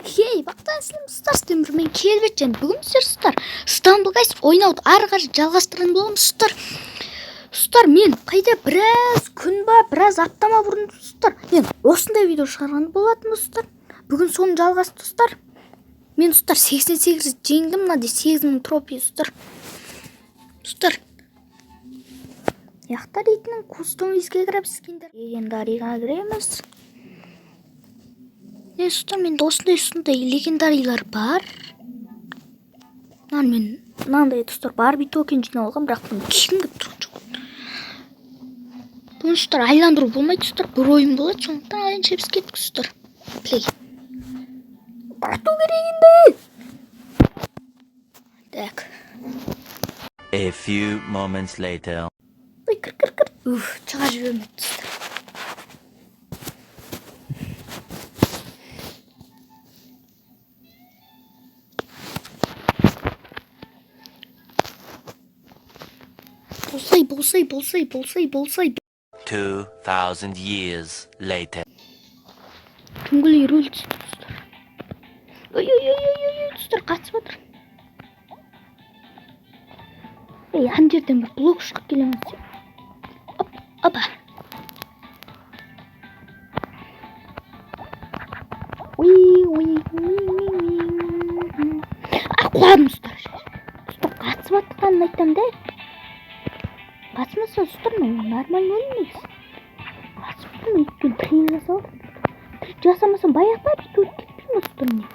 Хей, бақтан сіздер темірмен келіп еткен. Бүгін сіздер Istanbul Guys ойнауды ары қарай жалғастыратын боламыз сіздер. Сіздер, мен қайда біраз күн ба, біраз аптама бұрын сіздер. Мен осындай видео шығарған болатын сіздер. Бүгін соны жалғасты сіздер. Мен сіздер 88 жеңдім, мынандай 8000 трофей сіздер. Сіздер. Яқта рейтінің кустомизге кіріп скиндер. Легендарийға кіреміз. Сіздер, менде осындай легендарийлар бар. Мен мынандай достар Барби токен жинап алғам, бірақ бұны кім келіп тұрған жоқ. Бұны сіздер айландыру болмайды сіздер, бір ойын болады, сондықтан айланша біз кеттік сіздер. Плей. Барту керек енді. Так. A few moments later. Ой, кір. Шыға жібермеді сіздер. Болсай. 2000 years later. Түңгілей рөл түсті сіздер. Ой, сіздер қатысып отыр. Ан жерден бір блок шығып келеміз. Опа. Құладым сіздер. Сіздер қатысып отқанын айтам да. Қатысмаса сіздер, нормально өлмейсіз. Қатысып тұрмын, өткен трик жасалып. Трик жасамасам баяқта бүйтіп өліп кетпеймін сіздер не.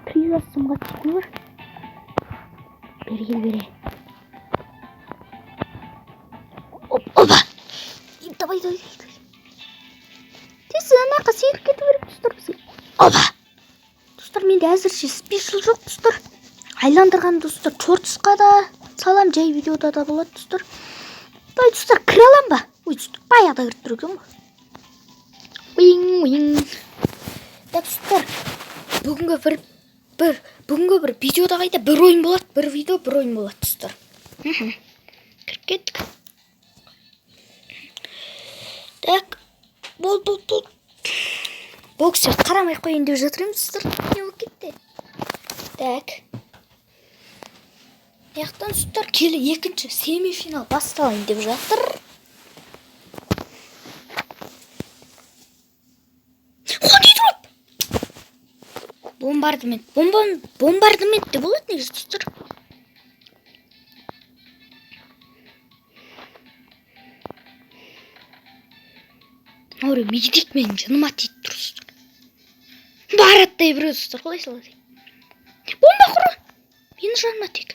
Трик жасасам қатысып бар. Бере. Опа! Давай. Тесі анақа сейіп кетіп беріп тұстар бізге. Опа! Тұстар, менде әзірше спешл жоқ тұстар. Айландырған тұстар чортысқа да салам, жай видеода да болады тұстар. Ой, тұстар, кіре алам ба? Ой, тұстар, баяғыда кіріп тұр екен ба? Уин. Так, тұстар, бүгінгі бір видеода қайда бір ойын болады, бір видео бір ойын болады тұстар. Кіріп кеттік. Так, бол. Боксер қарамай қойын деп жатырмыз тұстар. Не болып кетті? Так. Яқтан тұстар, келі екінші семифинал басталайын деп жатыр. Қондай дроп! Бомбардымент де болады негізі тұстар. Ауры, медик менің жаныма тиіп тұр тұстар. Бараттай біреу тұстар, қалай салады? Бомба құры! Мені жаныма тек.